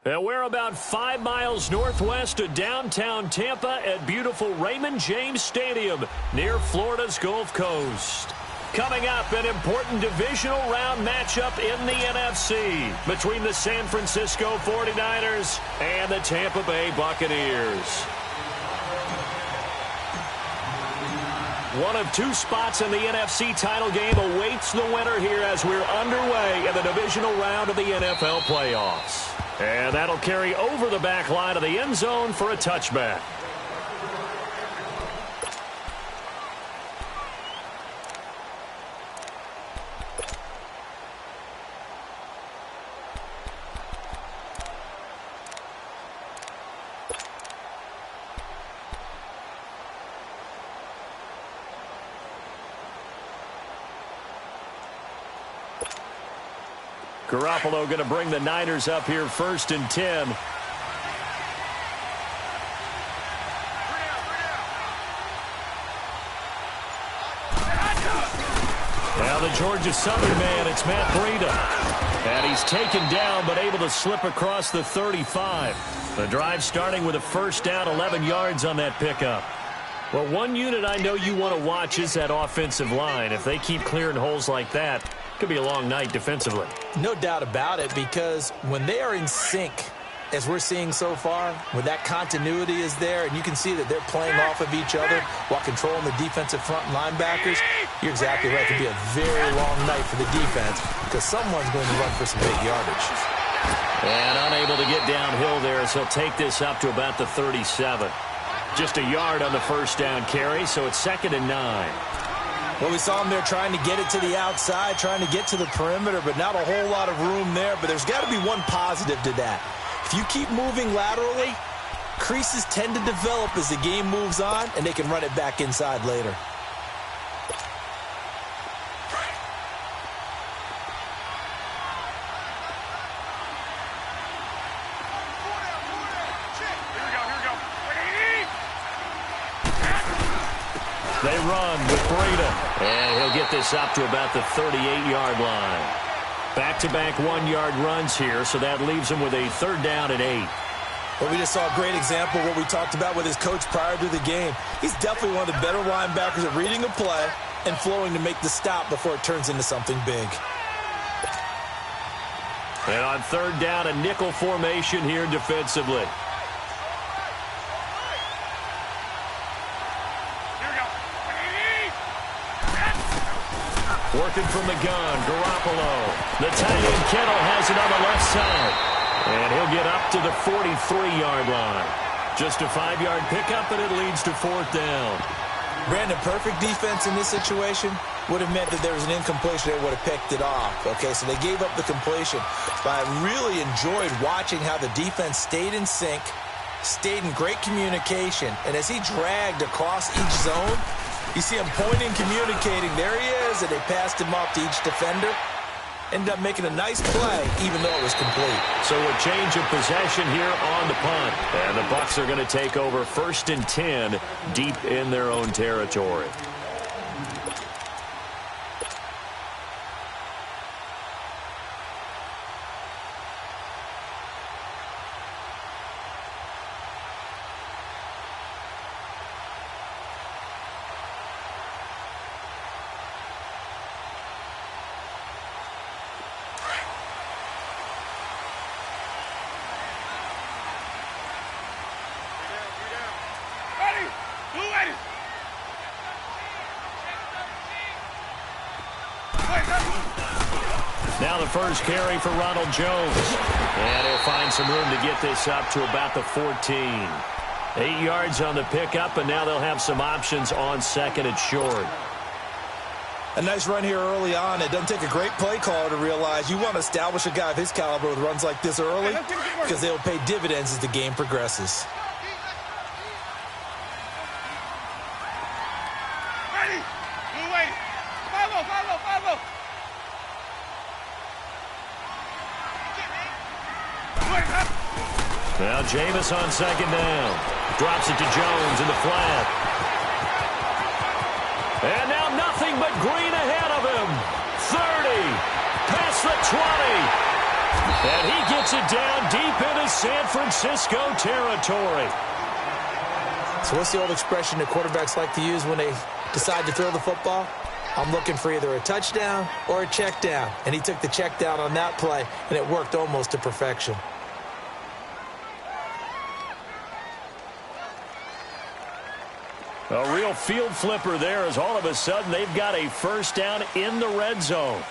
And we're about 5 miles northwest of downtown Tampa at beautiful Raymond James Stadium near Florida's Gulf Coast. Coming up, an important divisional round matchup in the NFC between the San Francisco 49ers and the Tampa Bay Buccaneers. One of two spots in the NFC title game awaits the winner here as we're underway in the divisional round of the NFL playoffs. And that'll carry over the back line of the end zone for a touchback. Garoppolo going to bring the Niners up here 1st and 10. Now the Georgia Southern man, it's Matt Breida. And he's taken down but able to slip across the 35. The drive starting with a 1st down, 11 yards on that pickup. Well, one unit I know you want to watch is that offensive line. If they keep clearing holes like that, it could be a long night defensively. No doubt about it, because when they are in sync, as we're seeing so far, when that continuity is there, and you can see that they're playing off of each other while controlling the defensive front linebackers, you're exactly right. It could be a very long night for the defense because someone's going to run for some big yardage. And unable to get downhill there, so he'll take this up to about the 37. Just a yard on the 1st down carry, so it's 2nd and 9. Well, we saw him there trying to get it to the outside, trying to get to the perimeter, but not a whole lot of room there. But there's got to be one positive to that. If you keep moving laterally, creases tend to develop as the game moves on, and they can run it back inside later. They run with Breida. And he'll get this up to about the 38-yard line. Back-to-back 1-yard runs here, so that leaves him with a 3rd down and 8. Well, we just saw a great example of what we talked about with his coach prior to the game. He's definitely one of the better linebackers at reading a play and flowing to make the stop before it turns into something big. And on 3rd down, a nickel formation here defensively. Working from the gun, Garoppolo. The tight end Kittle has it on the left side. And he'll get up to the 43-yard line. Just a 5-yard pickup, and it leads to 4th down. Brandon, perfect defense in this situation would have meant that there was an incompletion. They would have picked it off. Okay, so they gave up the completion. But I really enjoyed watching how the defense stayed in sync, stayed in great communication, and as he dragged across each zone, you see him pointing, communicating. There he is, and they passed him off to each defender. Ended up making a nice play, even though it was complete. So a change of possession here on the punt. And the Bucs are going to take over 1st and 10 deep in their own territory. Now the first carry for Ronald Jones. And he'll find some room to get this up to about the 14. 8 yards on the pickup, and now they'll have some options on 2nd and short. A nice run here early on. It doesn't take a great play caller to realize you want to establish a guy of his caliber with runs like this early because they'll pay dividends as the game progresses. Now Jameis on 2nd down. Drops it to Jones in the flat. And now nothing but green ahead of him. 30. Past the 20. And he gets it down deep into San Francisco territory. So what's the old expression that quarterbacks like to use when they decide to throw the football? I'm looking for either a touchdown or a check down. And he took the check down on that play, and it worked almost to perfection. A real field flipper there as all of a sudden they've got a first down in the red zone.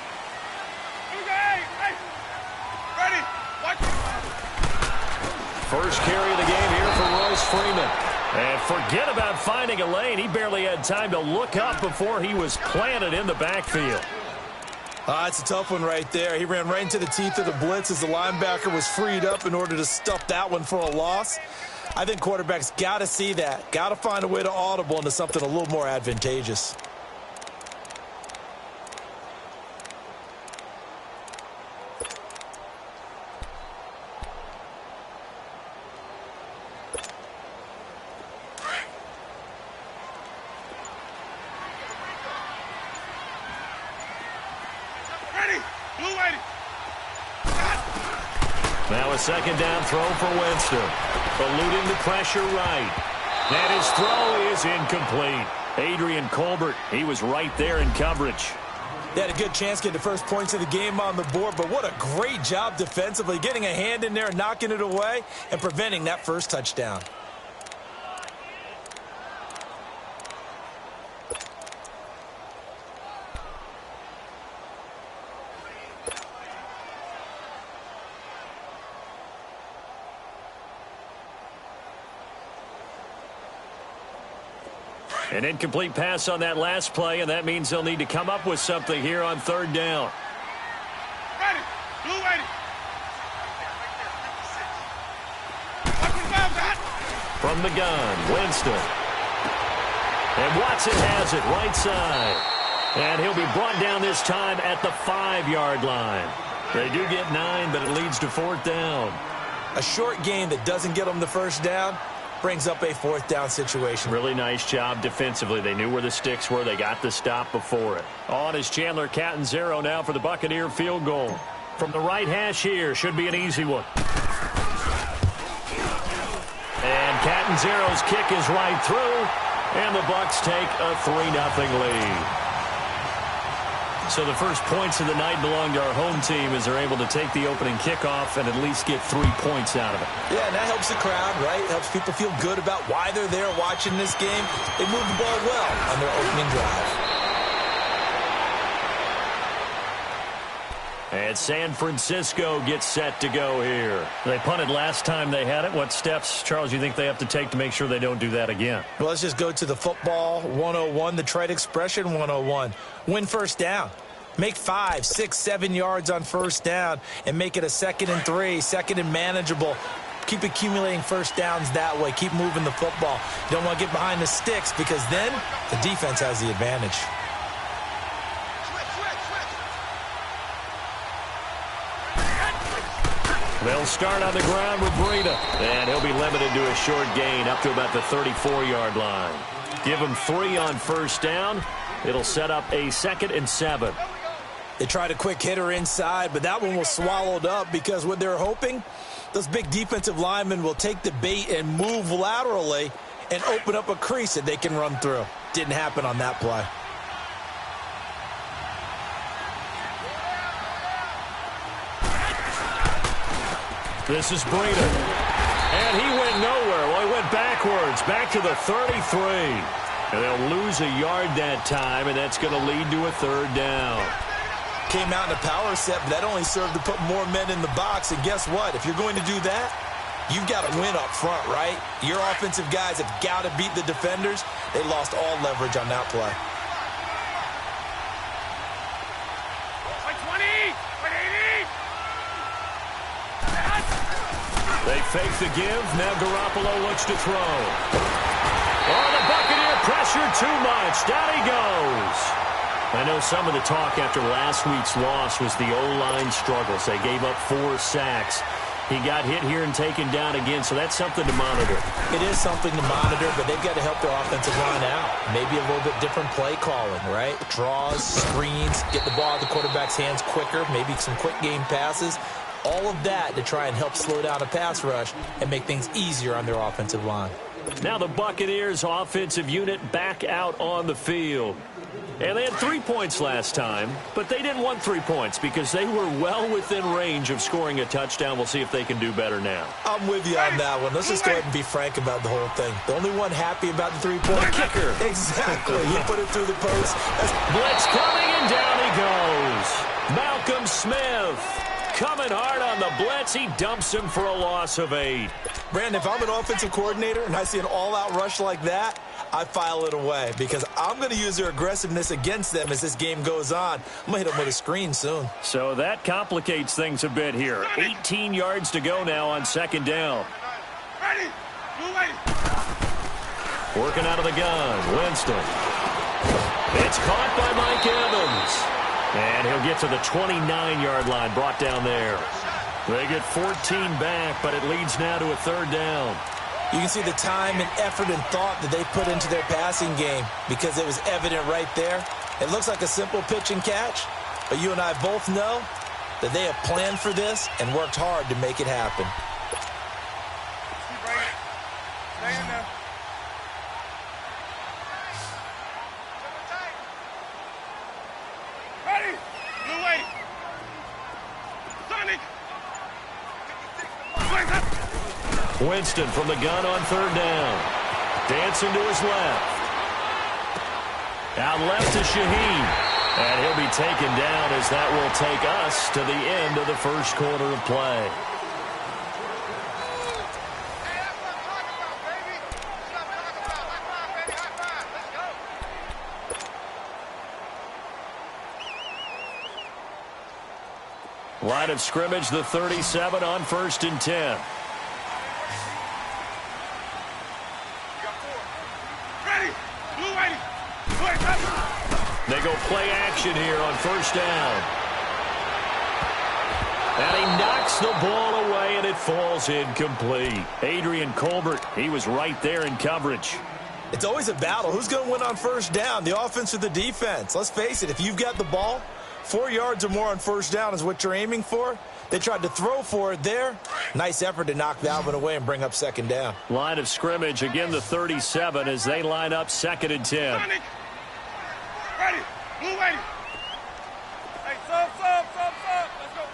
First carry of the game here for Royce Freeman. And forget about finding a lane. He barely had time to look up before he was planted in the backfield. It's a tough one right there. He ran right into the teeth of the blitz as the linebacker was freed up in order to stuff that one for a loss. I think quarterbacks got to see that. Got to find a way to audible into something a little more advantageous. Now a second down throw for Winston. Eluding the pressure right. And his throw is incomplete. Adrian Colbert, he was right there in coverage. They had a good chance to get the first points of the game on the board, but what a great job defensively, getting a hand in there, knocking it away, and preventing that first touchdown. An incomplete pass on that last play, and that means they'll need to come up with something here on third down. Ready. Blue ready. From the gun, Winston. And Watson has it right side. And he'll be brought down this time at the 5-yard line. They do get 9, but it leads to fourth down. A short game that doesn't get them the first down brings up a fourth down situation. Really nice job defensively. They knew where the sticks were. They got the stop before it. On is Chandler Catanzaro now for the Buccaneer field goal. From the right hash here, should be an easy one. And Catanzaro's kick is right through, and the Bucs take a 3-0 lead. So the first points of the night belong to our home team as they're able to take the opening kickoff and at least get 3 points out of it. Yeah, and that helps the crowd, right? Helps people feel good about why they're there watching this game. They moved the ball well on their opening drive. And San Francisco gets set to go here. They punted last time they had it. What steps, Charles, you think they have to take to make sure they don't do that again? Well, let's just go to the football 101, the trite expression 101. Win first down. Make 5, 6, 7 yards on first down and make it a 2nd and 3, 2nd and manageable. Keep accumulating first downs that way. Keep moving the football. You don't want to get behind the sticks because then the defense has the advantage. They'll start on the ground with Breida. And he'll be limited to a short gain up to about the 34-yard line. Give him 3 on first down. It'll set up a 2nd and 7. They tried a quick hitter inside, but that one was swallowed up because what they're hoping, those big defensive linemen will take the bait and move laterally and open up a crease that they can run through. Didn't happen on that play. This is Breida. And he went nowhere. Well, he went backwards, back to the 33. And they'll lose a yard that time, and that's going to lead to a 3rd down. Came out in a power set, but that only served to put more men in the box. And guess what? If you're going to do that, you've got to win up front, right? Your offensive guys have got to beat the defenders. They lost all leverage on that play. They fake the give. Now Garoppolo looks to throw. Oh, the Buccaneer pressure too much. Down he goes. I know some of the talk after last week's loss was the O-line struggles. They gave up 4 sacks. He got hit here and taken down again, so that's something to monitor. It is something to monitor, but they've got to help their offensive line out. Maybe a little bit different play calling, right? Draws, screens, get the ball out of the quarterback's hands quicker, maybe some quick game passes. All of that to try and help slow down a pass rush and make things easier on their offensive line. Now the Buccaneers offensive unit back out on the field. And they had 3 points last time, but they didn't want 3 points because they were well within range of scoring a touchdown. We'll see if they can do better now. I'm with you on that one. Let's just go ahead and be frank about the whole thing. The only one happy about the 3-point kicker. Exactly. He put it through the post. Blitz coming, and down he goes. Malcolm Smith coming hard on the blitz. He dumps him for a loss of 8. Brandon, if I'm an offensive coordinator and I see an all-out rush like that, I file it away because I'm going to use their aggressiveness against them as this game goes on. I'm going to hit them with a screen soon. So that complicates things a bit here. 18 yards to go now on second down. Ready. Blue lady. Working out of the gun. Winston. It's caught by Mike Evans. And he'll get to the 29-yard line, brought down there. They get 14 back, but it leads now to a third down. You can see the time and effort and thought that they put into their passing game because it was evident right there. It looks like a simple pitch and catch, but you and I both know that they have planned for this and worked hard to make it happen. Keep right. Stay in there. Ready. Blue lady. Sonic. Flags up. Winston from the gun on third down. Dancing to his left. Out left to Shaheen. And he'll be taken down as that will take us to the end of the first quarter of play. Line of scrimmage, the 37 on 1st and 10. They go play action here on first down. And he knocks the ball away, and it falls incomplete. Adrian Colbert, he was right there in coverage. It's always a battle. Who's going to win on first down, the offense or the defense? Let's face it, if you've got the ball, 4 yards or more on first down is what you're aiming for. They tried to throw for it there. Nice effort to knock that one away and bring up second down. Line of scrimmage, again the 37 as they line up 2nd and 10. Ready. Blue lady. Hey, sub. Let's go.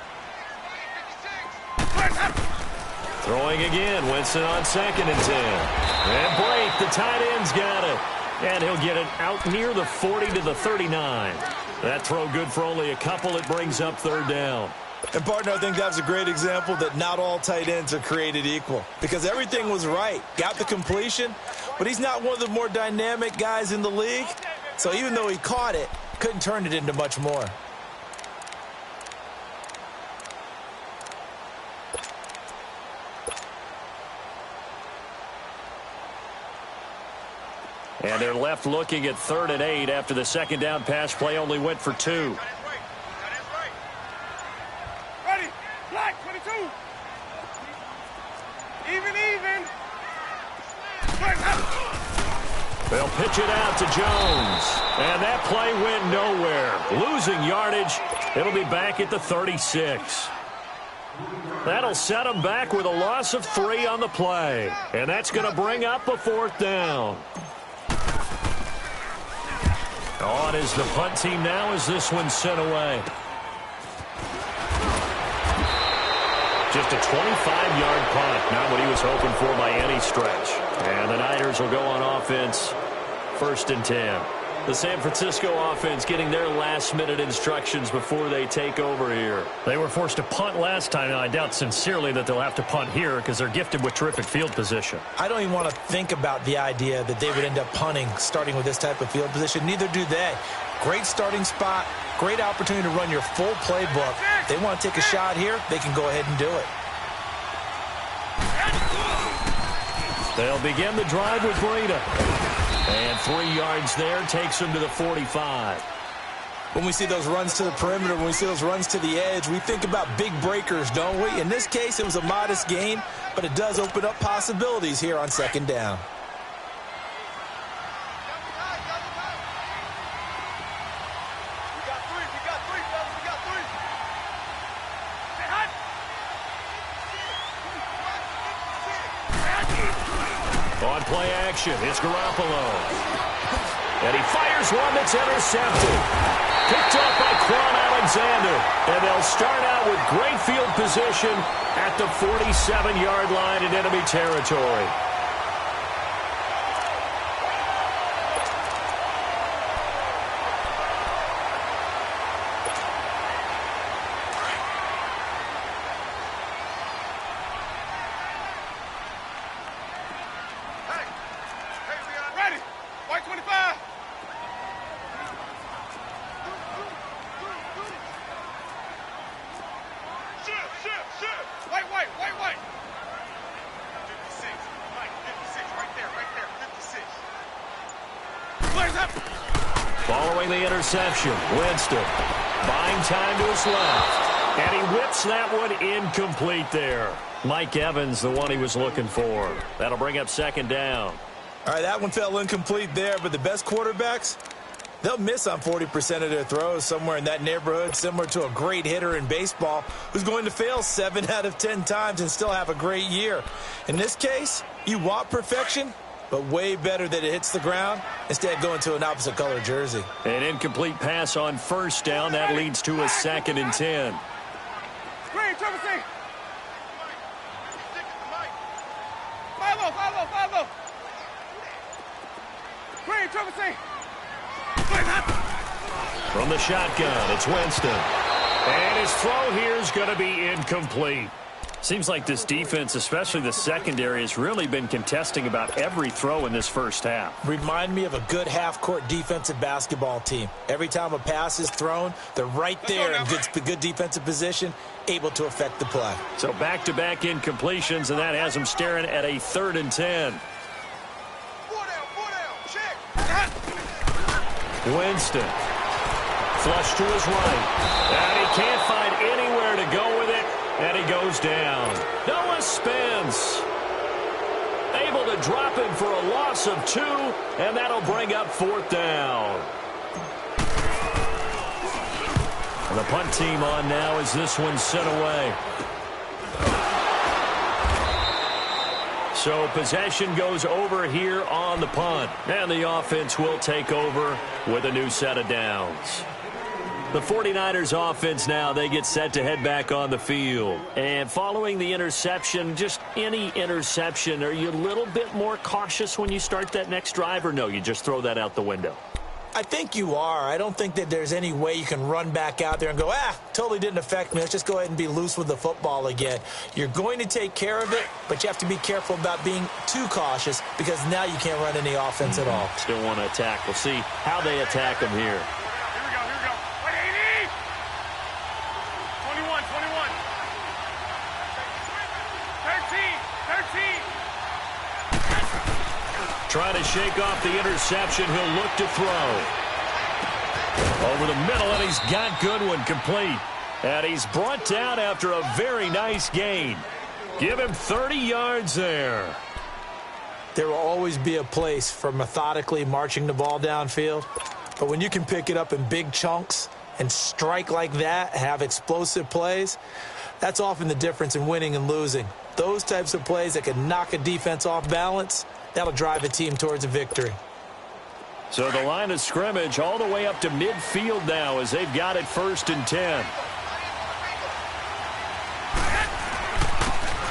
Throwing again. Winston on 2nd and 10. And Blake, the tight end's got it. And he'll get it out near the 40 to the 39. That throw good for only a couple. It brings up third down. And, partner, I think that was a great example that not all tight ends are created equal because everything was right. Got the completion, but he's not one of the more dynamic guys in the league. So even though he caught it, couldn't turn it into much more. And they're left looking at 3rd and 8 after the second down pass play only went for 2. Ready. Black 22. Even. They'll pitch it out to Jones. And that play went nowhere. Losing yardage. It'll be back at the 36. That'll set them back with a loss of 3 on the play. And that's going to bring up a 4th down. On is the punt team now as this one's sent away. Just a 25-yard punt. Not what he was hoping for by any stretch. And the Niners will go on offense. 1st and 10. The San Francisco offense getting their last-minute instructions before they take over here. They were forced to punt last time, and I doubt sincerely that they'll have to punt here because they're gifted with terrific field position. I don't even want to think about the idea that they would end up punting starting with this type of field position. Neither do they. Great starting spot, great opportunity to run your full playbook. They want to take a shot here, they can go ahead and do it. They'll begin the drive with Breida. And 3 yards there takes them to the 45. When we see those runs to the perimeter, when we see those runs to the edge, we think about big breakers, don't we? In this case, it was a modest gain, but it does open up possibilities here on second down. On play action, it's Garoppolo. And he fires one that's intercepted. Picked up by Quan Alexander. And they'll start out with great field position at the 47-yard line in enemy territory. Ready. White 25. Shoot. White. 56. Mike, 56. Right there. 56. Blaze up. Following the interception, Winston buying time to his left. And he whips that one incomplete there. Mike Evans, the one he was looking for. That'll bring up second down. All right, that one fell incomplete there, but the best quarterbacks, they'll miss on 40% of their throws, somewhere in that neighborhood, similar to a great hitter in baseball who's going to fail 7 out of 10 times and still have a great year. In this case, you want perfection, but way better that it hits the ground instead of going to an opposite color jersey. An incomplete pass on first down. That leads to a 2nd and 10. Green, triple C. 5-0. Green, triple C. Blaze up. From the shotgun, it's Winston. And his throw here is going to be incomplete. Seems like this defense, especially the secondary, has really been contesting about every throw in this first half. Remind me of a good half-court defensive basketball team. Every time a pass is thrown, they're right there in good defensive position, able to affect the play. So back-to-back incompletions, and that has them staring at a 3rd and 10. 4 down. Check. Winston. Flush to his right. And he can't find anywhere to go with it. And he goes down. Noah Spence able to drop him for a loss of 2, and that'll bring up 4th down. And the punt team on now as this one's sent away. So possession goes over here on the punt. And the offense will take over with a new set of downs. The 49ers offense now, they get set to head back on the field. And following the interception, just any interception, are you a little bit more cautious when you start that next drive, or no, you just throw that out the window? I think you are. I don't think that there's any way you can run back out there and go, totally didn't affect me. Let's just go ahead and be loose with the football again. You're going to take care of it, but you have to be careful about being too cautious because now you can't run any offense at all. Still want to attack. We'll see how they attack them here. Trying to shake off the interception. He'll look to throw. Over the middle, and he's got Goodwin complete. And he's brought down after a very nice gain. Give him 30 yards there. There will always be a place for methodically marching the ball downfield. But when you can pick it up in big chunks and strike like that, have explosive plays, that's often the difference in winning and losing. Those types of plays that can knock a defense off balance, that'll drive a team towards a victory. So the line of scrimmage all the way up to midfield now as they've got it 1st and 10.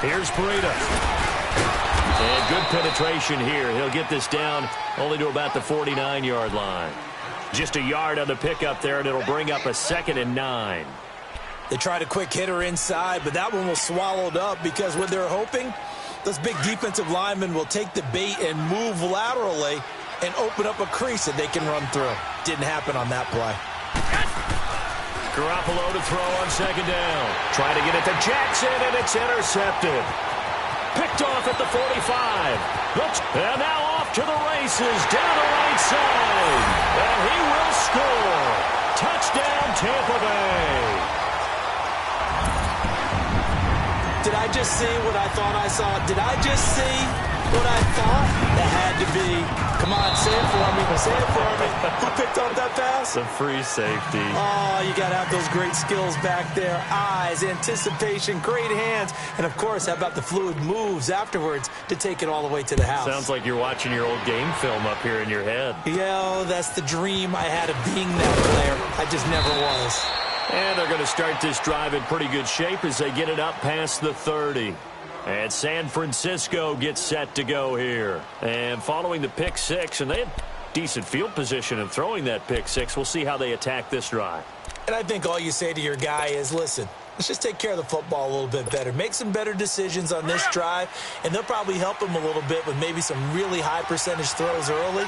Here's Breida. And good penetration here. He'll get this down only to about the 49-yard line. Just a yard on the pickup there, and it'll bring up a 2nd and 9. They tried a quick hitter inside, but that one was swallowed up because what they're hoping, those big defensive linemen will take the bait and move laterally and open up a crease that they can run through. Didn't happen on that play. Garoppolo to throw on 2nd down. Trying to get it to Jackson, and it's intercepted. Picked off at the 45. And now off to the races down the right side. And he will score. Touchdown, Tampa Bay. Did I just see what I thought I saw? Did I just see what I thought? That had to be. Come on, say it for me. Say it for me. Who picked up that pass? The free safety. Oh, you got to have those great skills back there. Eyes, anticipation, great hands. And, of course, how about the fluid moves afterwards to take it all the way to the house? Sounds like you're watching your old game film up here in your head. Yeah, that's the dream I had of being that player. I just never was. And they're going to start this drive in pretty good shape as they get it up past the 30. And San Francisco gets set to go here. And following the pick six, and they had decent field position in throwing that pick six. We'll see how they attack this drive. And I think all you say to your guy is, listen, let's just take care of the football a little bit better. Make some better decisions on this drive, and they'll probably help him a little bit with maybe some really high percentage throws early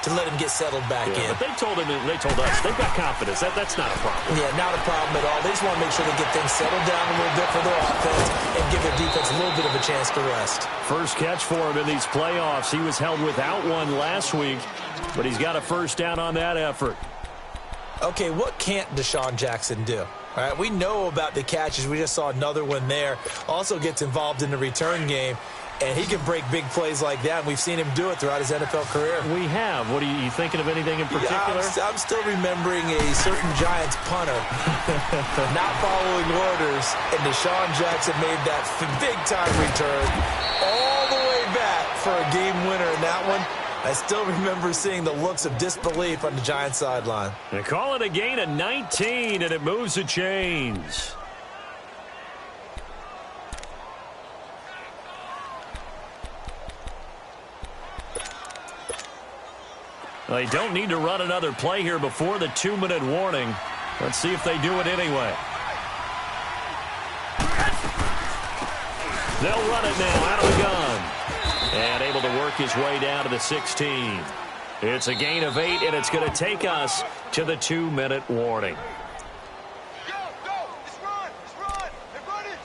to let him get settled back in. But they told us they've got confidence. That's not a problem. Yeah, not a problem at all. They just want to make sure they get things settled down a little bit for their offense and give their defense a little bit of a chance to rest. First catch for him in these playoffs. He was held without one last week, but he's got a first down on that effort. Okay, what can't Deshaun Jackson do? All right, we know about the catches. We just saw another one there. Also gets involved in the return game. And he can break big plays like that. And we've seen him do it throughout his NFL career. We have. What are you thinking of anything in particular? Yeah, I'm still remembering a certain Giants punter not following orders. And Deshaun Jackson made that big-time return all the way back for a game winner in that one. I still remember seeing the looks of disbelief on the Giants sideline. They call it a gain of 19, and it moves the chains. They don't need to run another play here before the 2-minute warning. Let's see if they do it anyway. They'll run it now out of the gun. And able to work his way down to the 16. It's a gain of 8, and it's going to take us to the 2-minute warning. Go, let's run, they're running.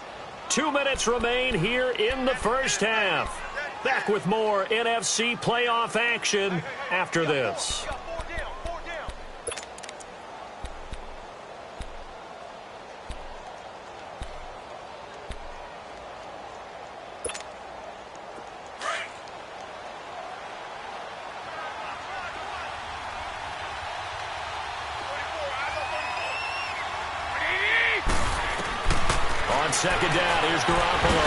2 minutes remain here in the first half. Back with more NFC playoff action after this. Four down. On second down, here's Garoppolo.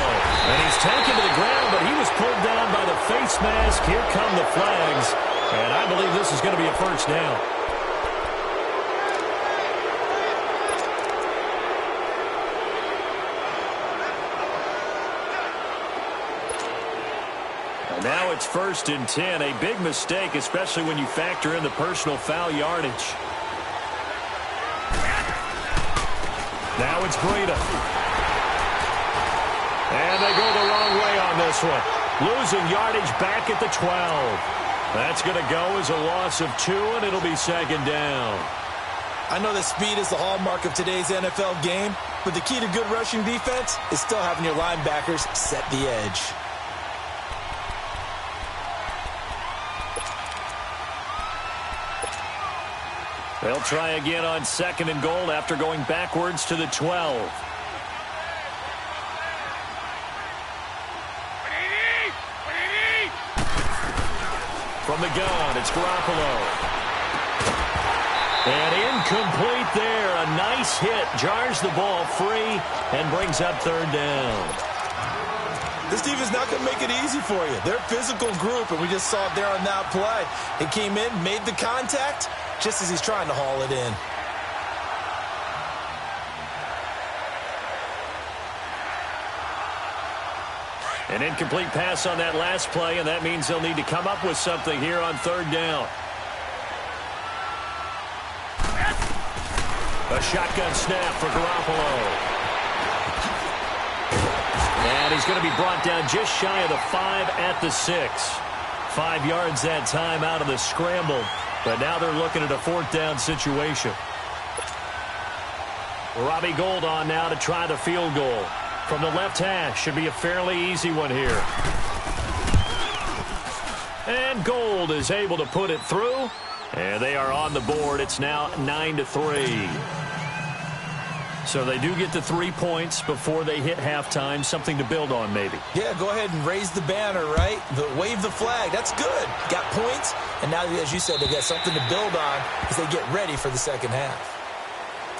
And he's taken to the ground, but he was pulled down by the face mask. Here come the flags. And I believe this is going to be a first down. And now it's 1st and 10. A big mistake, especially when you factor in the personal foul yardage. Now it's Breida. And they go the wrong way on this one. Losing yardage back at the 12. That's going to go as a loss of 2, and it'll be second down. I know that speed is the hallmark of today's NFL game, but the key to good rushing defense is still having your linebackers set the edge. They'll try again on 2nd and goal after going backwards to the 12. From the gun, it's Garoppolo. And incomplete there. A nice hit. Jars the ball free and brings up 3rd down. This team is not going to make it easy for you. They're a physical group, and we just saw it there on that play. He came in, made the contact, just as he's trying to haul it in. An incomplete pass on that last play, and that means they'll need to come up with something here on 3rd down. A shotgun snap for Garoppolo. And he's going to be brought down just shy of the 5 at the 6. 5 yards that time out of the scramble. But now they're looking at a 4th down situation. Robbie Gould on now to try the field goal. From the left hash, should be a fairly easy one here. And Gould is able to put it through. And they are on the board. It's now 9-3. So they do get the 3 points before they hit halftime, something to build on maybe. Yeah, go ahead and raise the banner, right? Wave the flag. That's good. Got points, and now, as you said, they've got something to build on as they get ready for the second half.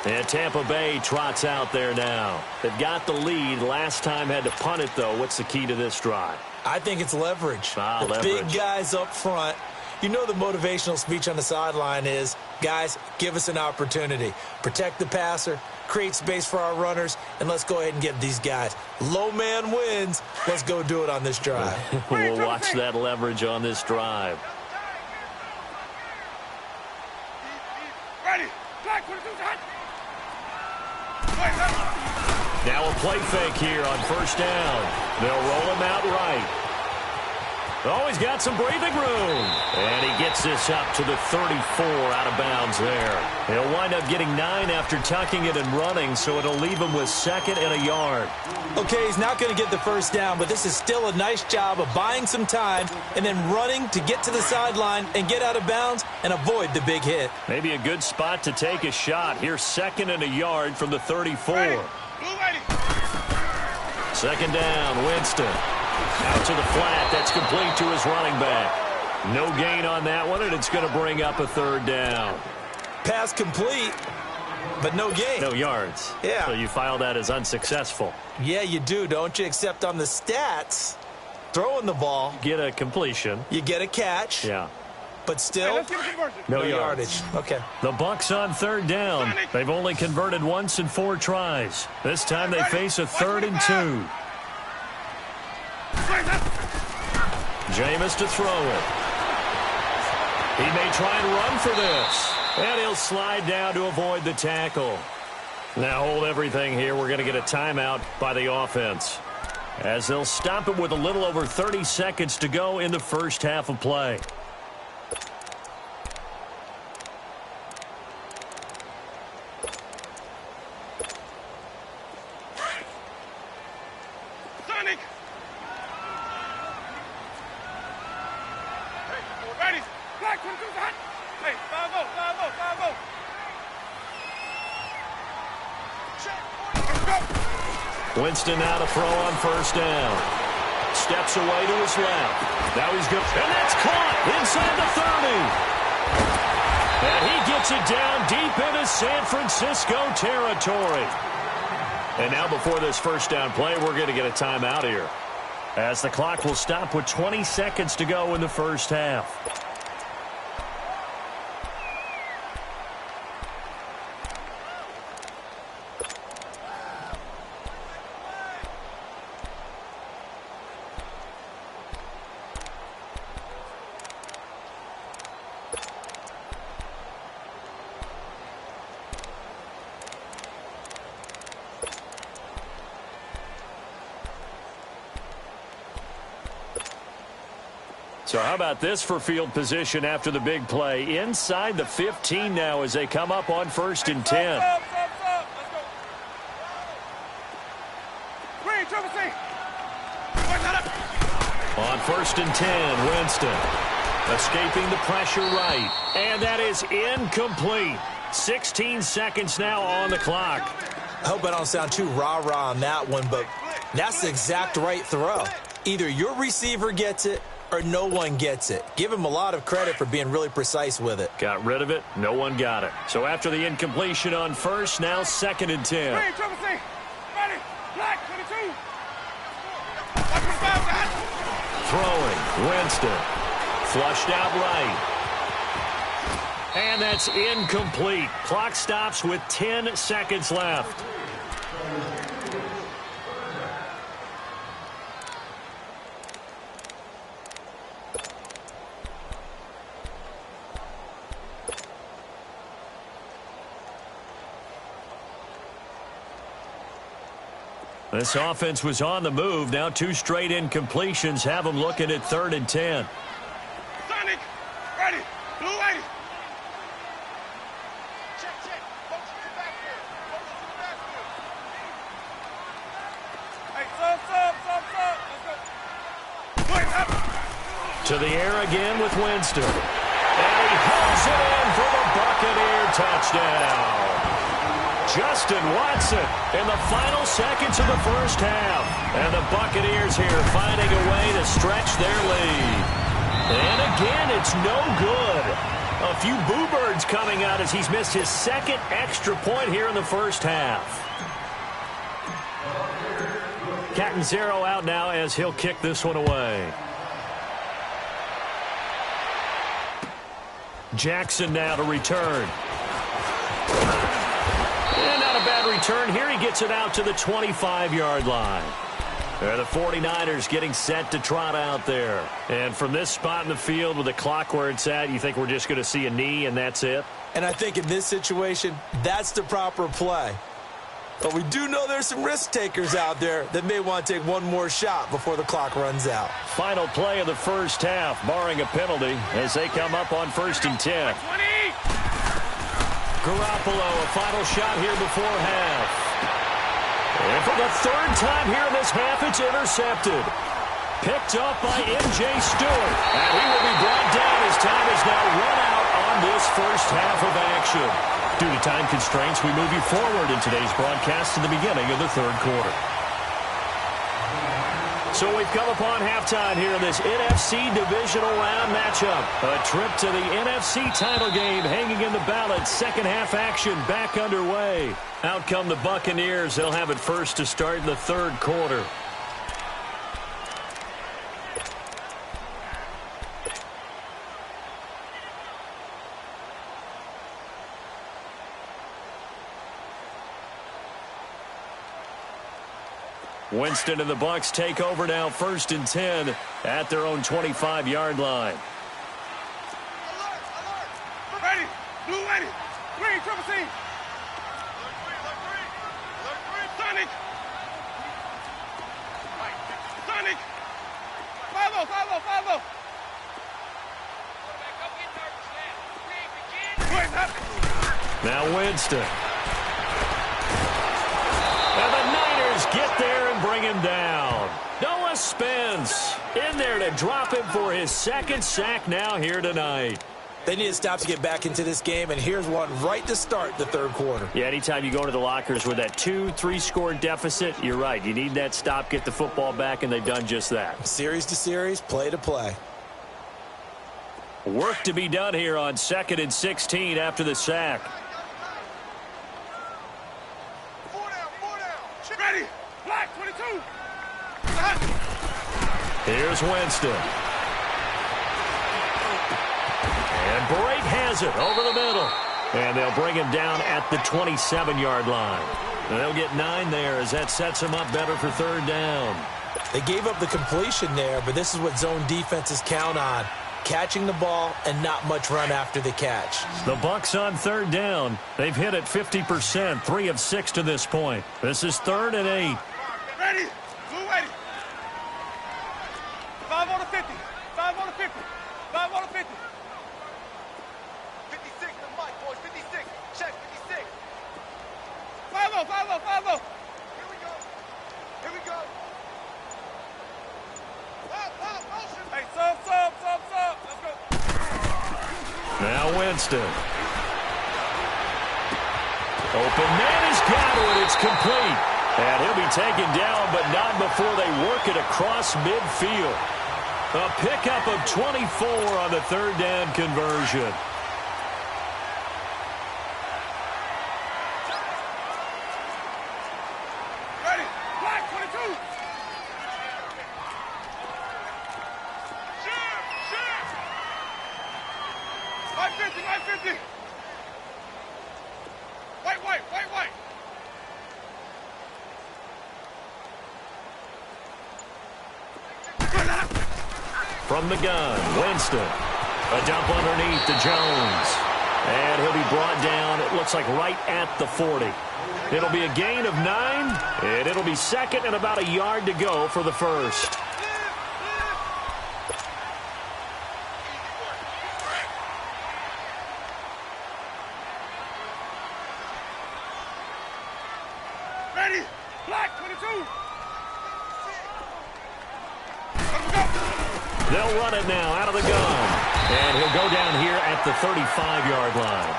And Tampa Bay trots out there now. They've got the lead. Last time had to punt it, though. What's the key to this drive? I think it's leverage. Leverage. Big guys up front. You know the motivational speech on the sideline is, guys, give us an opportunity. Protect the passer, create space for our runners, and let's go ahead and give these guys. Low man wins. Let's go do it on this drive. We'll watch that leverage on this drive. Ready. Black 22's hot. Now a play fake here on first down. They'll roll him out right. Oh, he's got some breathing room. And he gets this up to the 34 out of bounds there. He'll wind up getting 9 after tucking it and running, so it'll leave him with 2nd and a yard. Okay, he's not going to get the first down, but this is still a nice job of buying some time and then running to get to the sideline and get out of bounds and avoid the big hit. Maybe a good spot to take a shot. Here's 2nd and a yard from the 34. Blue ready. 2nd down, Winston. Out to the flat. That's complete to his running back. No gain on that one, and it's going to bring up a 3rd down. Pass complete, but no gain. No yards. Yeah. So you file that as unsuccessful. Yeah, you do, don't you? Except on the stats, throwing the ball, Get a completion. you get a catch, Yeah. but Hey, still let's get a conversion. No yardage. Okay. The Bucs on 3rd down. They've only converted once in 4 tries. This time they face a 3rd and 2. Jameis to throw it. He may try and run for this. And he'll slide down to avoid the tackle. Now hold everything here. We're going to get a timeout by the offense, as they'll stop it with a little over 30 seconds to go in the first half of play. Sonic. Hey, ready. Black 22's hot. Hey, 5-0, 5-0, 5-0. Check. Let's go. Winston now to throw on first down. Steps away to his left. Now he's good. And that's caught inside the 30. And he gets it down deep into San Francisco territory. And now before this first down play, we're going to get a timeout here, as the clock will stop with 20 seconds to go in the first half. So how about this for field position after the big play? Inside the 15 now as they come up on 1st and 10. Stop. Let's go. Green, triple C. Watch that up. On 1st and 10, Winston escaping the pressure right. And that is incomplete. 16 seconds now on the clock. I hope I don't sound too rah-rah on that one, but that's the exact right throw. Either your receiver gets it or no one gets it. Give him a lot of credit for being really precise with it. Got rid of it. No one got it. So after the incompletion on 1st, now 2nd and 10. Green, triple C. Ready. Black 22. Watch the five, hot. Throwing. Winston. Flushed out right. And that's incomplete. Clock stops with 10 seconds left. This offense was on the move. Now 2 straight incompletions have them looking at 3rd and 10. Sonic. Ready. Blue ready. Check. Focus to the backfield. Hey, sub. Let's go. Up. To the air again with Winston. And he hauls it in for the Buccaneer touchdown. Justin Watson in the final seconds of the first half. And the Buccaneers here finding a way to stretch their lead. And again, it's no good. A few boo birds coming out as he's missed his second extra point here in the first half. Catanzaro out now as he'll kick this one away. Jackson now to return. And not a bad return here. He gets it out to the 25-yard line. The 49ers getting set to trot out there. And from this spot in the field with the clock where it's at, you think we're just going to see a knee and that's it? And I think in this situation, that's the proper play. But we do know there's some risk takers out there that may want to take one more shot before the clock runs out. Final play of the first half, barring a penalty, as they come up on 1st and 10. 20. Garoppolo, a final shot here before half. And for the third time here in this half, it's intercepted. Picked up by M.J. Stewart. And he will be brought down as time is now run out on this first half of action. Due to time constraints, we move you forward in today's broadcast to the beginning of the third quarter. So we've come upon halftime here in this NFC divisional round matchup. A trip to the NFC title game hanging in the balance. Second half action back underway. Out come the Buccaneers. They'll have it first to start in the third quarter. Winston and the Bucs take over now, 1st and 10 at their own 25-yard line. Ready. Blue ready. Green, triple C. Sonic. Sonic. 5-0, 5-0, 5-0. Now Winston. And the Niners get there and bring him down. Noah Spence in there to drop him for his second sack now here tonight. They need to stop to get back into this game, and here's one right to start the third quarter. Yeah, anytime you go to the lockers with that 2-3 score deficit, you're right. You need that stop, get the football back, and they've done just that. Series to series, play to play. Work to be done here on 2nd and 16 after the sack. Ready. Black, 22. Here's Winston. And Brate has it over the middle. And they'll bring him down at the 27-yard line. And they'll get 9 there as that sets him up better for third down. They gave up the completion there, but this is what zone defenses count on. Catching the ball and not much run after the catch. The Bucs on third down. They've hit it 50%, 3 of 6 to this point. This is 3rd and 8. Ready. Blue ready. 5 on the 50. 5 on the 50. 5 on the 50. 56 to Mike, boys. 56. Check 56. 5-0, 5-0, 5-0. Here we go. Here we go. Motion. Hey, sub. Let's go. Now Winston. Open man has got it. It's complete. And he'll be taken down, but not before they work it across midfield. A pickup of 24 on the third down conversion. Ready. Black, 22. Share. 550. White. From the gun, Winston. A dump underneath to Jones. And he'll be brought down, it looks like right at the 40. It'll be a gain of 9, and it'll be 2nd and about a yard to go for the first. Ready. Black, 22. They'll run it now out of the gun. And he'll go down here at the 35-yard line.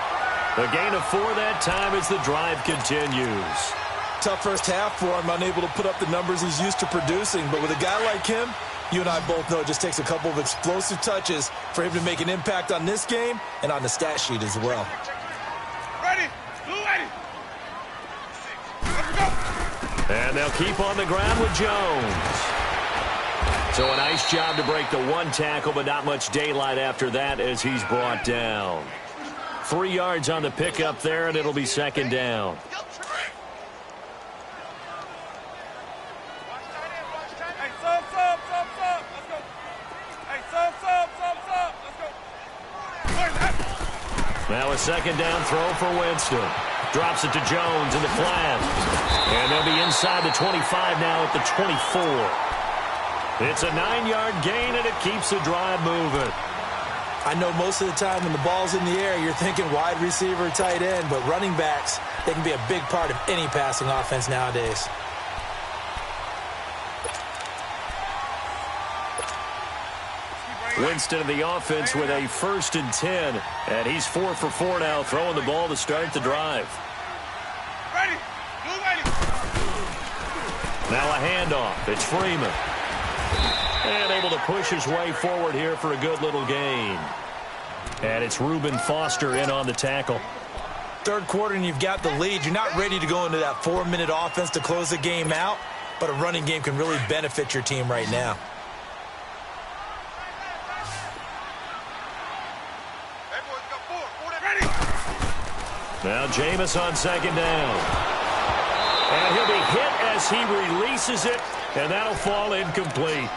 A gain of 4 that time as the drive continues. Tough first half for him, unable to put up the numbers he's used to producing. But with a guy like him, you and I both know it just takes a couple of explosive touches for him to make an impact on this game and on the stat sheet as well. Ready. Blue ready. Let's go. And they'll keep on the ground with Jones. So a nice job to break the 1 tackle, but not much daylight after that as he's brought down. 3 yards on the pickup there, and it'll be second down. Hey, sub. Let's go. Hey, sub. Let's go. Where's that? Now a second down throw for Winston. Drops it to Jones in the flat. And they'll be inside the 25 now at the 24. It's a 9-yard gain, and it keeps the drive moving. I know most of the time when the ball's in the air, you're thinking wide receiver, tight end, but running backs, they can be a big part of any passing offense nowadays. Winston of the offense with a 1st and 10. And he's 4 for 4 now, throwing the ball to start the drive. Ready. Blue ready. Now a handoff. It's Freeman. And able to push his way forward here for a good little gain. And it's Reuben Foster in on the tackle. Third quarter and you've got the lead. You're not ready to go into that 4-minute offense to close the game out, but a running game can really benefit your team right now. Everyone's got 4. Ready. Now Jameis on second down. And he'll be hit as he releases it, and that'll fall incomplete.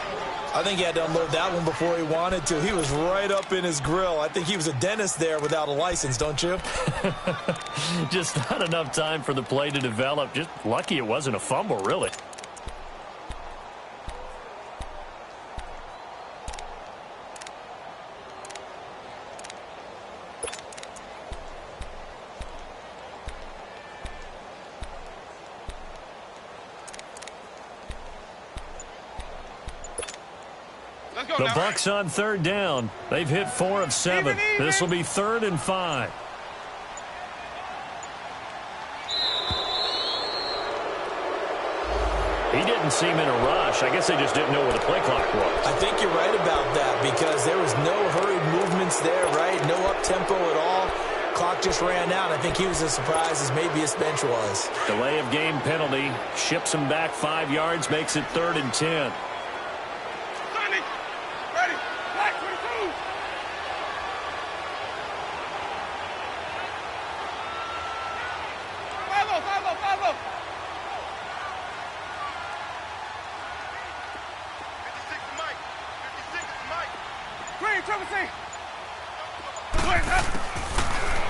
I think he had to unload that one before he wanted to. He was right up in his grill. I think he was a dentist there without a license, don't you? Just not enough time for the play to develop. Just lucky it wasn't a fumble, really. The Bucs on third down. They've hit 4 of 7. This will be 3rd and 5. He didn't seem in a rush. I guess they just didn't know where the play clock was. I think you're right about that because there was no hurried movements there, right? No up-tempo at all. Clock just ran out. I think he was as surprised as maybe his bench was. Delay of game penalty. Ships him back 5 yards. Makes it 3rd and 10. Ready. Black 22. Follow. 56 is Mike. 56 is Mike. Green, Trevor C. Where's that?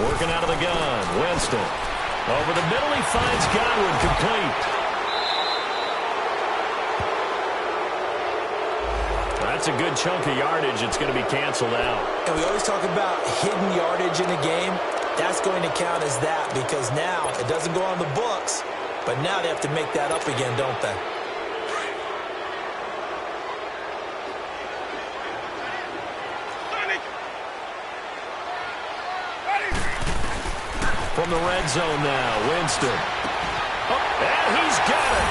Working out of the gun. Winston. Over the middle, he finds Godwin complete. That's a good chunk of yardage. It's going to be canceled out. And we always talk about hidden yardage in a game. That's going to count as that because now it doesn't go on the books, but now they have to make that up again, don't they? From the red zone now, Winston. Oh, and he's got it.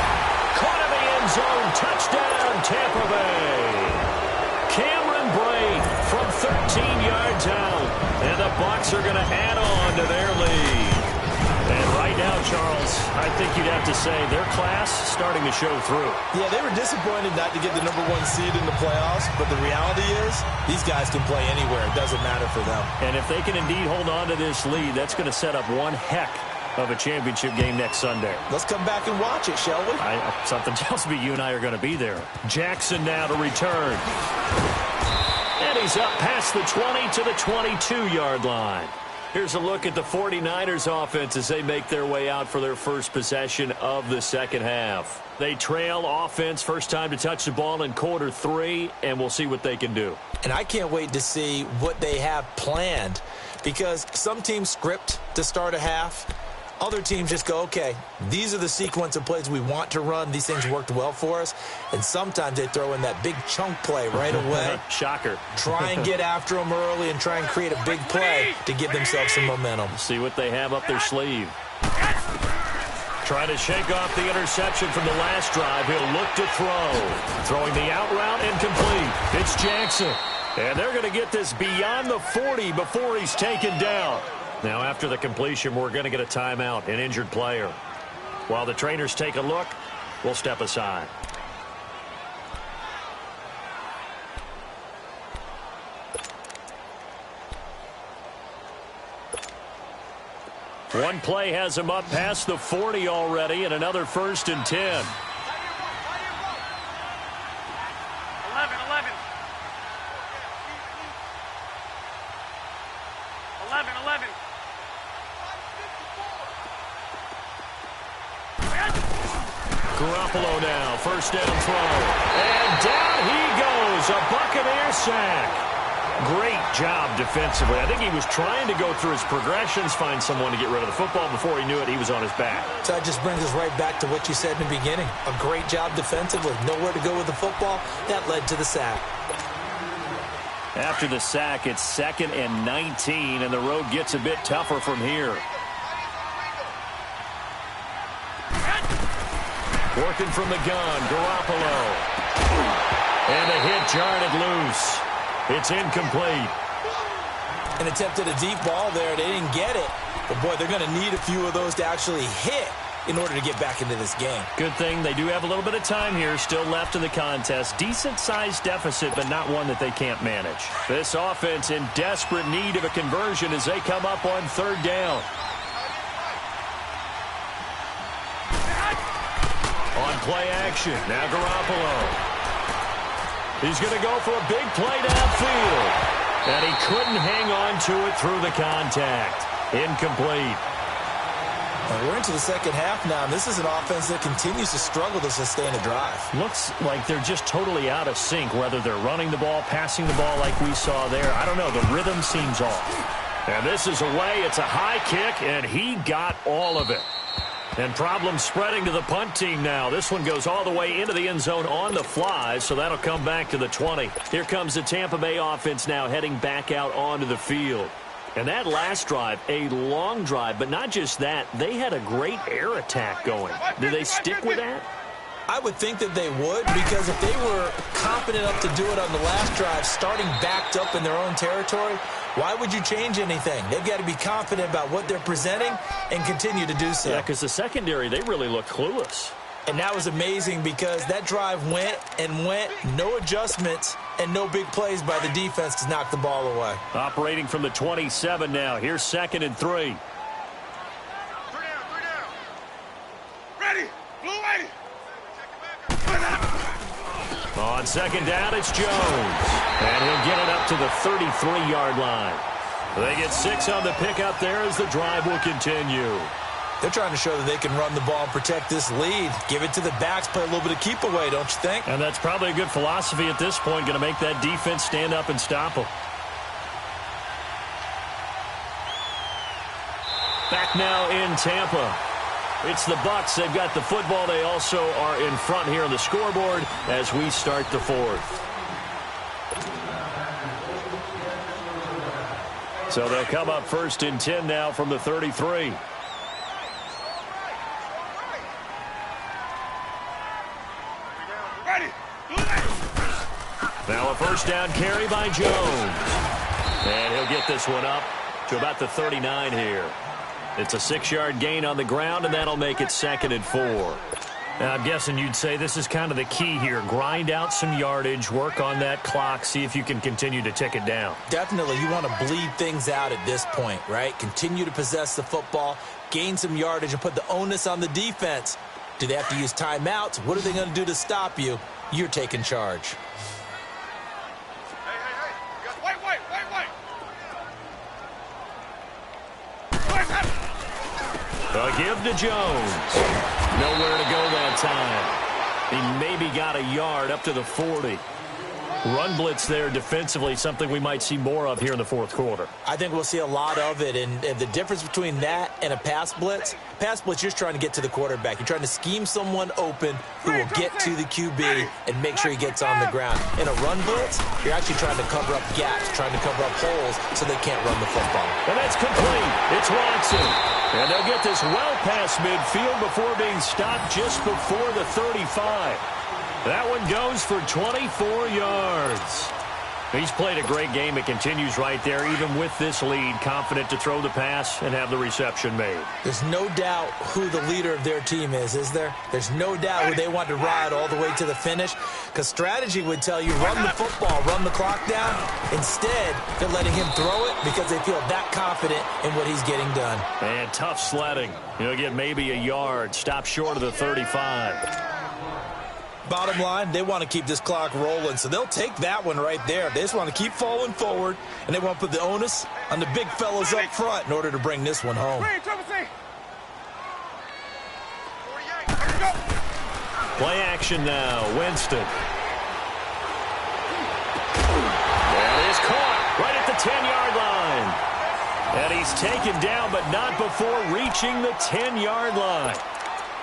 Caught in the end zone. Touchdown, Tampa Bay. Cameron Brate from 13 yards out. And the Bucs are going to add on to their lead. And right now, Charles, I think you'd have to say their class starting to show through. Yeah, they were disappointed not to get the #1 seed in the playoffs, but the reality is these guys can play anywhere. It doesn't matter for them. And if they can indeed hold on to this lead, that's going to set up one heck of a championship game next Sunday. Let's come back and watch it, shall we? Something tells me you and I are going to be there. Jackson now to return. And he's up past the 20 to the 22-yard line. Here's a look at the 49ers offense as they make their way out for their first possession of the second half. They trail offense first time to touch the ball in quarter 3, and we'll see what they can do. And I can't wait to see what they have planned because some teams script to start a half. Other teams just go, okay, these are the sequence of plays we want to run. These things worked well for us. And sometimes they throw in that big chunk play right away. Shocker. Try and get after them early and try and create a big play to give themselves some momentum. See what they have up their sleeve. Trying to shake off the interception from the last drive. He'll look to throw. Throwing the out route incomplete. It's Jackson. And they're going to get this beyond the 40 before he's taken down. Now, after the completion, we're going to get a timeout, an injured player. While the trainers take a look, we'll step aside. One play has him up past the 40 already, and another 1st and 10. 11. 11. Garoppolo now, 1st down throw. And down he goes, a Buccaneer sack. Great job defensively. I think he was trying to go through his progressions, find someone to get rid of the football. Before he knew it, he was on his back. So that just brings us right back to what you said in the beginning. A great job defensively. Nowhere to go with the football. That led to the sack. After the sack, it's 2nd and 19, and the road gets a bit tougher from here. Working from the gun, Garoppolo. And a hit jarred loose. It's incomplete. And attempted a deep ball there. They didn't get it. But, boy, they're going to need a few of those to actually hit in order to get back into this game. Good thing they do have a little bit of time here still left in the contest. Decent-sized deficit, but not one that they can't manage. This offense in desperate need of a conversion as they come up on 3rd down. On play action, now Garoppolo. He's going to go for a big play downfield. And he couldn't hang on to it through the contact. Incomplete. We're into the second half now, and this is an offense that continues to struggle to sustain a drive. Looks like they're just totally out of sync, whether they're running the ball, passing the ball like we saw there. I don't know. The rhythm seems off. And this is away. It's a high kick, and he got all of it. And problems spreading to the punt team now. This one goes all the way into the end zone on the fly, so that'll come back to the 20. Here comes the Tampa Bay offense now heading back out onto the field. And that last drive, a long drive, but not just that. They had a great air attack going. Do they stick with that? I would think that they would, because if they were confident enough to do it on the last drive, starting backed up in their own territory, why would you change anything? They've got to be confident about what they're presenting and continue to do so. Yeah, because the secondary, they really looked clueless. And that was amazing because that drive went and went, no adjustments, and no big plays by the defense to knock the ball away. Operating from the 27 now. Here's 2nd and 3. 3 down. Ready. Blue 80. On 2nd down, it's Jones. And he'll get it up to the 33-yard line. They get 6 on the pickup there as the drive will continue. They're trying to show that they can run the ball and protect this lead. Give it to the backs, play a little bit of keep away, don't you think? And that's probably a good philosophy at this point, going to make that defense stand up and stop them. Back now in Tampa. It's the Bucs. They've got the football. They also are in front here on the scoreboard as we start the 4th. So they'll come up 1st and 10 now from the 33. Ready. Now a 1st down carry by Jones. And he'll get this one up to about the 39 here. It's a 6-yard gain on the ground, and that'll make it 2nd and 4. Now, I'm guessing you'd say this is kind of the key here. Grind out some yardage, work on that clock, see if you can continue to tick it down. Definitely, you want to bleed things out at this point, right? Continue to possess the football, gain some yardage, and put the onus on the defense. Do they have to use timeouts? What are they going to do to stop you? You're taking charge. A give to Jones. Nowhere to go that time. He maybe got a yard up to the 40. Run blitz there defensively, something we might see more of here in the fourth quarter. I think we'll see a lot of it, and the difference between that and a pass blitz, you're just trying to get to the quarterback. You're trying to scheme someone open who will get to the QB and make sure he gets on the ground. In a run blitz, you're actually trying to cover up gaps, trying to cover up holes so they can't run the football. And that's complete. It's Watson. And they'll get this well past midfield before being stopped just before the 35. That one goes for 24 yards. He's played a great game. It continues right there, even with this lead, confident to throw the pass and have the reception made. There's no doubt who the leader of their team is there? There's no doubt who they want to ride all the way to the finish, because strategy would tell you run the football, run the clock down. Instead, they're letting him throw it because they feel that confident in what he's getting done. And tough sledding. He'll get maybe a yard, stop short of the 35. Bottom line, they want to keep this clock rolling, so they'll take that one right there. They just want to keep falling forward, and they want to put the onus on the big fellas up front in order to bring this one home. Play action now, Winston. And he's caught right at the 10-yard line. And he's taken down, but not before reaching the 10-yard line.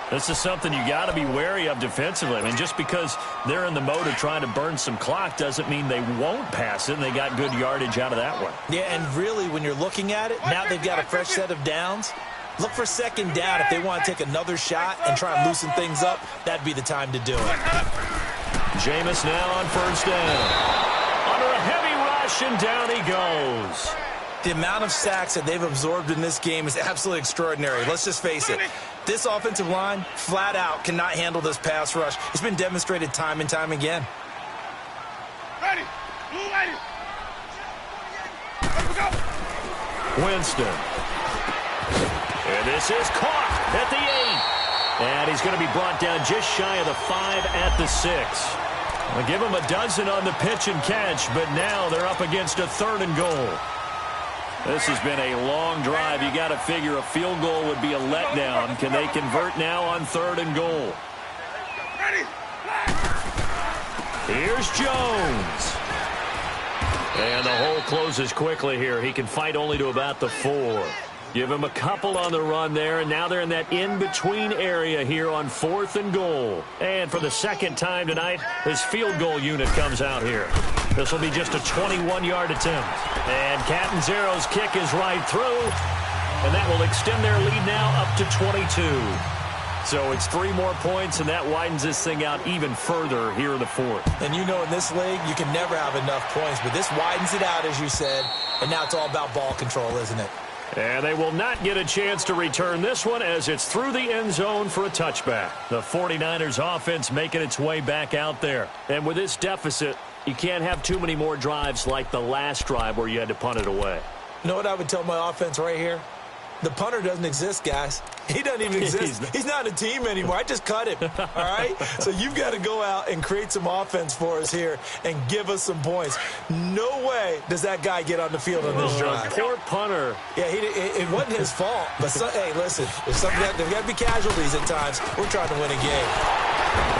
This is something you got to be wary of defensively. I mean, just because they're in the mode of trying to burn some clock doesn't mean they won't pass it, and they got good yardage out of that one. Yeah, and really, when you're looking at it, now they've got a fresh set of downs. Look for second down. If they want to take another shot and try and loosen things up, that'd be the time to do it. Jameis now on first down. Under a heavy rush, and down he goes. The amount of sacks that they've absorbed in this game is absolutely extraordinary. Let's just face it. This offensive line, flat out, cannot handle this pass rush. It's been demonstrated time and time again. Ready. Blue ready. Let's go. Winston. And this is caught at the 8. And he's going to be brought down just shy of the 5 at the 6. I'll give him a dozen on the pitch and catch, but now they're up against a 3rd and goal. This has been a long drive. You got to figure a field goal would be a letdown. Can they convert now on 3rd and goal? Here's Jones. And the hole closes quickly here. He can fight only to about the 4. Give him a couple on the run there, and now they're in that in-between area here on 4th and goal. And for the second time tonight, his field goal unit comes out here. This will be just a 21-yard attempt. And Catanzaro's kick is right through, and that will extend their lead now up to 22. So it's 3 more points, and that widens this thing out even further here in the 4th. And you know in this league, you can never have enough points, but this widens it out, as you said, and now it's all about ball control, isn't it? And they will not get a chance to return this one as it's through the end zone for a touchback. The 49ers offense making its way back out there. And with this deficit, you can't have too many more drives like the last drive where you had to punt it away. You know what I would tell my offense right here? The punter doesn't exist, guys. He doesn't even exist. He's not a team anymore. I just cut him, all right? So you've got to go out and create some offense for us here and give us some points. No way does that guy get on the field on this drive. Poor punter. Yeah, it wasn't his fault. But, hey, listen, there's got to be casualties at times. We're trying to win a game.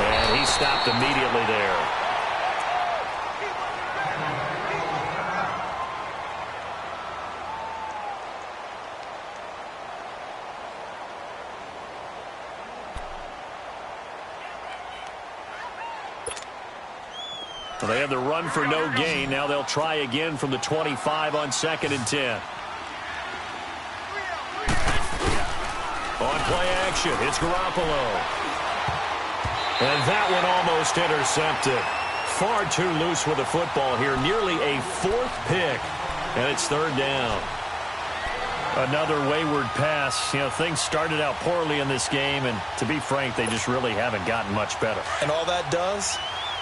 And he stopped immediately there. Well, they have the run for no gain. Now they'll try again from the 25 on 2nd and 10. On play action, it's Garoppolo. And that one almost intercepted. Far too loose with the football here. Nearly a 4th pick. And it's 3rd down. Another wayward pass. You know, things started out poorly in this game, and to be frank, they just really haven't gotten much better. And all that does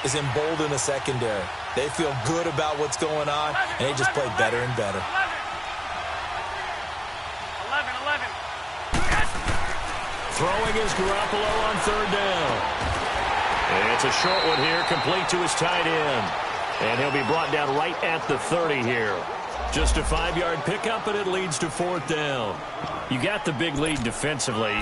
is embolden a secondary. They feel good about what's going on, and they just play better and better. 11. Throwing is Garoppolo on 3rd down. And it's a short one here, complete to his tight end. And he'll be brought down right at the 30 here. Just a 5-yard pickup, and it leads to 4th down. You got the big lead defensively.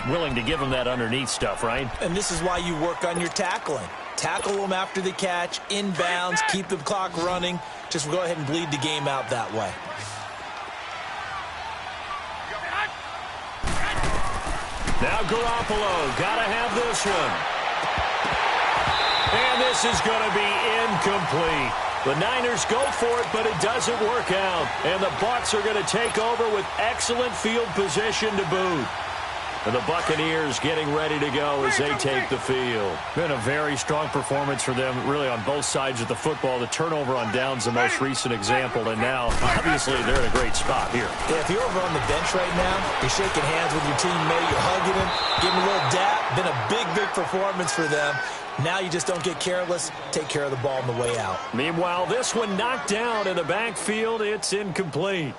Willing to give him that underneath stuff, right? And this is why you work on your tackling. tackle them after the catch, inbounds, keep the clock running. Just go ahead and bleed the game out that way. Now Garoppolo, gotta have this one. And this is going to be incomplete. The Niners go for it, but it doesn't work out. And the Bucs are going to take over with excellent field position to boot. And the Buccaneers getting ready to go as they take the field. Been a very strong performance for them, really, on both sides of the football. The turnover on downs, the most recent example. And now, obviously, they're in a great spot here. Yeah, if you're over on the bench right now, you're shaking hands with your teammate, you're hugging him, giving him a little dap. Been a big, big performance for them. Now you just don't get careless. Take care of the ball on the way out. Meanwhile, this one knocked down in the backfield. It's incomplete.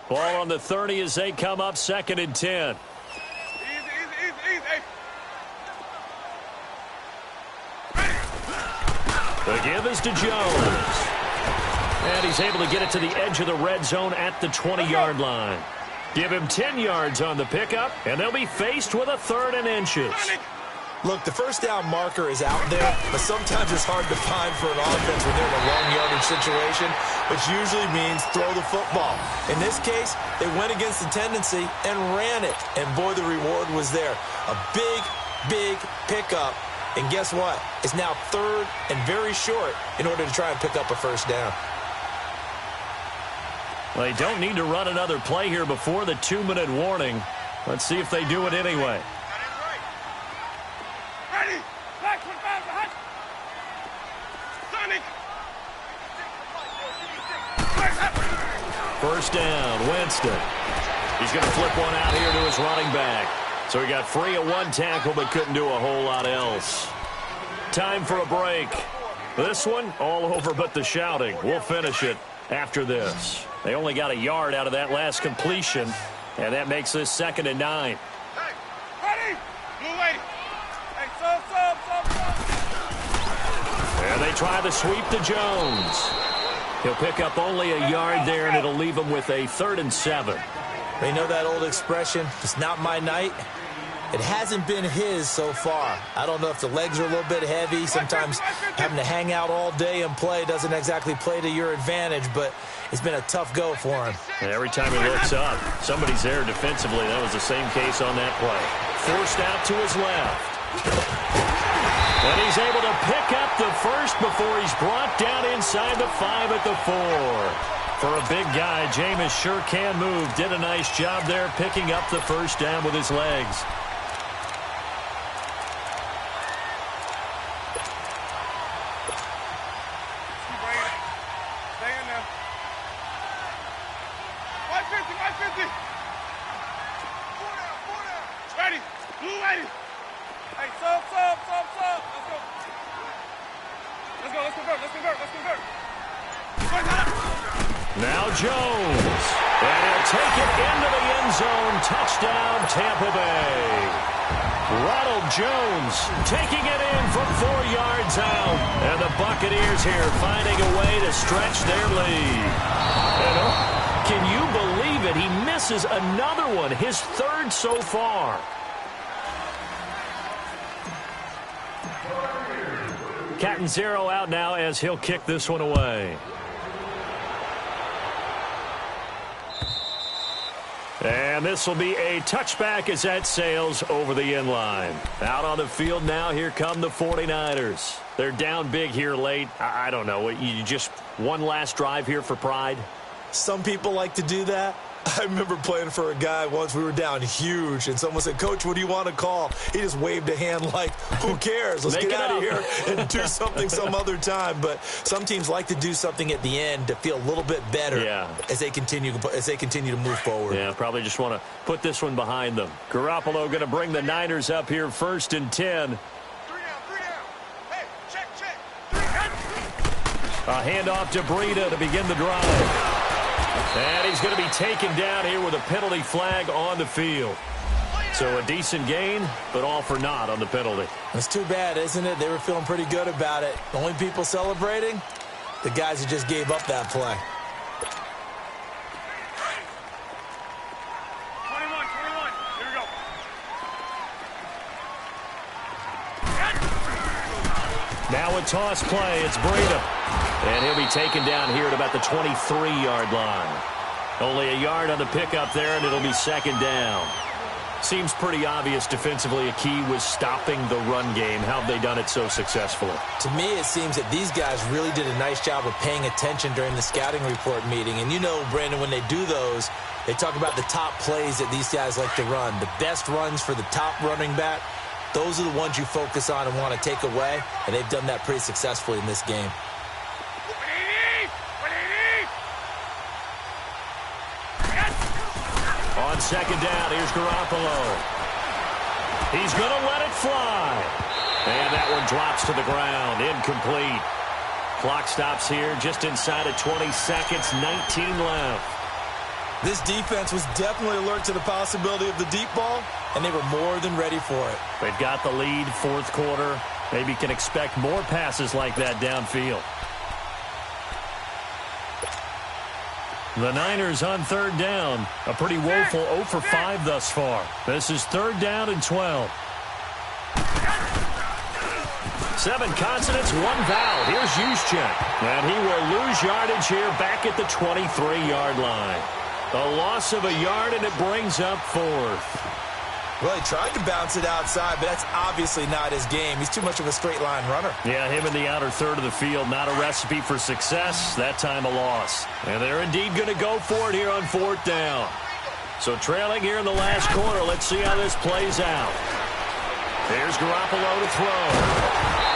Ball on the 30 as they come up 2nd and 10. The give is to Jones. And he's able to get it to the edge of the red zone at the 20-yard line. Give him 10 yards on the pickup, and they'll be faced with a 3rd and inches. Look, the first down marker is out there, but sometimes it's hard to find for an offense when they're in a long yardage situation, which usually means throw the football. In this case, they went against the tendency and ran it, and boy, the reward was there. A big, big pickup, and guess what? It's now 3rd and very short in order to try and pick up a first down. Well, they don't need to run another play here before the 2-minute warning. Let's see if they do it anyway. First down, Winston. He's going to flip one out here to his running back. So he got free of one tackle but couldn't do a whole lot else. Time for a break. This one, all over but the shouting. We'll finish it after this. They only got a yard out of that last completion, and that makes this 2nd and 9. Ready? Blue lady. Hey, sub. And they try the sweep to Jones. He'll pick up only a yard there, and it'll leave him with a 3rd and 7. They know that old expression, it's not my night. It hasn't been his so far. I don't know if the legs are a little bit heavy. Sometimes having to hang out all day and play doesn't exactly play to your advantage, but it's been a tough go for him. And every time he looks up, somebody's there defensively. That was the same case on that play. Forced out to his left. And he's able to pick up the first before he's brought down inside the 5 at the 4. For a big guy, Jameis sure can move. Did a nice job there picking up the first down with his legs. Stay in there. 550. Ready? Blue lady. Hey, sub. Let's go. Let's convert. Now Jones. And he'll take it into the end zone. Touchdown, Tampa Bay. Ronald Jones taking it in from 4 yards out. And the Buccaneers here finding a way to stretch their lead. And can you believe it? He misses another one, his 3rd so far. Catanzaro out now as he'll kick this one away. And this will be a touchback as that sails over the end line. Out on the field now, here come the 49ers. They're down big here late. I don't know. You just one last drive here for pride? Some people like to do that. I remember playing for a guy once. We were down huge, and someone said, "Coach, what do you want to call?" He just waved a hand like, who cares? Let's get out of here and do something some other time. But some teams like to do something at the end to feel a little bit better as they continue to move forward. Yeah, probably just want to put this one behind them. Garoppolo going to bring the Niners up here 1st and 10. 3 down. Hey, check. 3. A handoff to Breida to begin the drive. And he's going to be taken down here with a penalty flag on the field. So a decent gain, but all for naught on the penalty. It's too bad, isn't it? They were feeling pretty good about it. The only people celebrating, the guys who just gave up that play. 21. Here we go. Now a toss play. It's Breida. And he'll be taken down here at about the 23-yard line. Only a yard on the pickup there, and it'll be second down. Seems pretty obvious defensively a key was stopping the run game. How have they done it so successfully? To me, it seems that these guys really did a nice job of paying attention during the scouting report meeting. And you know, Brandon, when they do those, they talk about the top plays that these guys like to run. The best runs for the top running back, those are the ones you focus on and want to take away. And they've done that pretty successfully in this game. On second down, here's Garoppolo. He's going to let it fly. And that one drops to the ground. Incomplete. Clock stops here just inside of 20 seconds, 19 left. This defense was definitely alert to the possibility of the deep ball, and they were more than ready for it. They've got the lead, fourth quarter. Maybe can expect more passes like that downfield. The Niners on third down. A pretty woeful 0 for 5 thus far. This is third down and 12. 7 consonants, 1 vowel. Here's Juszczyk. And he will lose yardage here back at the 23-yard line. A loss of a yard, and it brings up fourth. Well, he tried to bounce it outside, but that's obviously not his game. He's too much of a straight-line runner. Yeah, him in the outer third of the field, not a recipe for success. That time a loss. And they're indeed going to go for it here on fourth down. So trailing here in the last quarter, let's see how this plays out. There's Garoppolo to throw.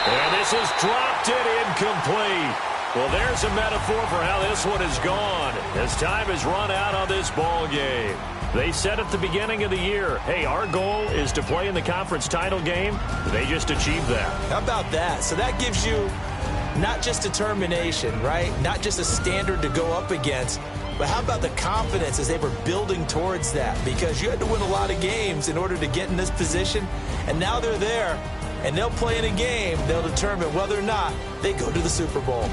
And this is dropped it incomplete. Well, there's a metaphor for how this one is gone as time has run out on this ball game. They said at the beginning of the year, hey, our goal is to play in the conference title game. They just achieved that. How about that? So that gives you not just determination, right? Not just a standard to go up against, but how about the confidence as they were building towards that? Because you had to win a lot of games in order to get in this position, and now they're there, and they'll play in a game. They'll determine whether or not they go to the Super Bowl.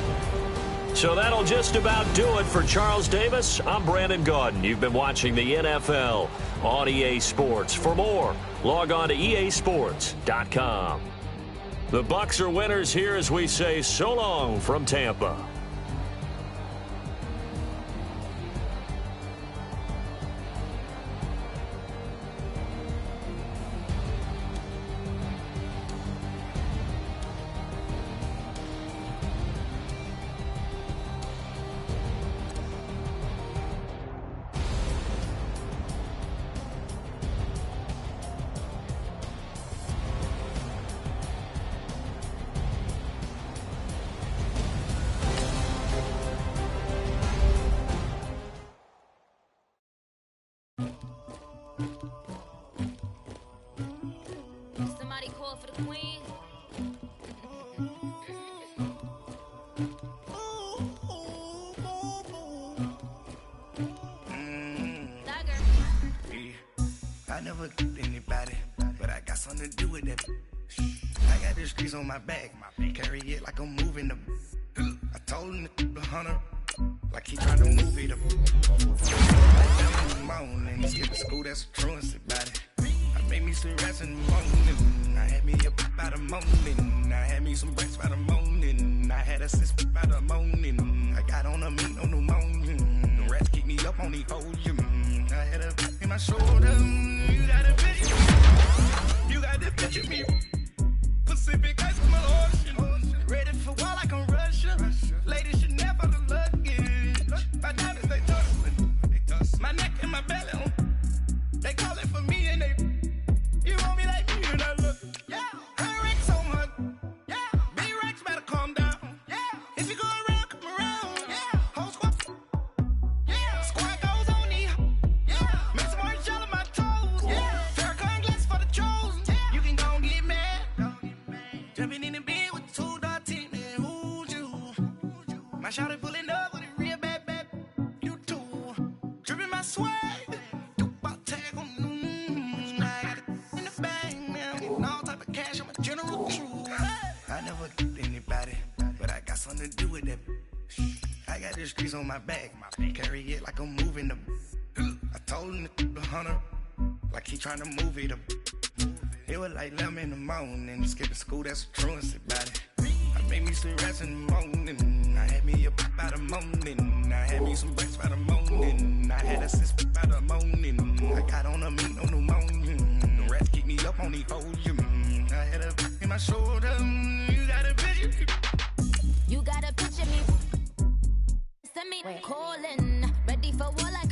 So that'll just about do it for Charles Davis. I'm Brandon Gaudin. You've been watching the NFL on EA Sports. For more, log on to easports.com. The Bucs are winners here as we say so long from Tampa. Somebody call for the queen. I never killed anybody, but I got something to do with that. I got the streets on my back, carry it like I'm moving the. I told him to 100, like he trying to move it up. Morning, skip to school, that's a truancy about it. I made me some rats in the morning. I had me up by the morning. I had me some breaks by the morning. I had a sis by the morning. I got on a meat on the morning. The rats keep me up on the podium. I had a in my shoulder. You got a picture. You got the picture me. Pacific ice from the ocean. Ready for war like I'm Russia. Ladies should never the luggage. My diamonds they tussling. My neck and my belly. They call it for me and they. You want me like me and I look. Yeah. Her Rex so much. Yeah. B-Rex better calm down. Yeah. If you go around, come around. Yeah. Whole squad. Yeah. Squad goes on me. Yeah. Make some orange gel on my toes. Yeah. Farrakhan glass for the trolls. Yeah. You can go and get me. got the streets on my back. Carry it like I'm moving the. I told him the 100, like he trying to move it up. It was like 11 in the morning, skipping school, that's a truancy about it. I made me some rest in the morning. I had me a pop by the morning. I had me some breaks by the morning. I had a sis by the morning. I got on a meat, no pneumonia. The rats keep me up on the podium. I had a in my shoulder. You got a picture. You got a picture me. Send me calling. Ready for war like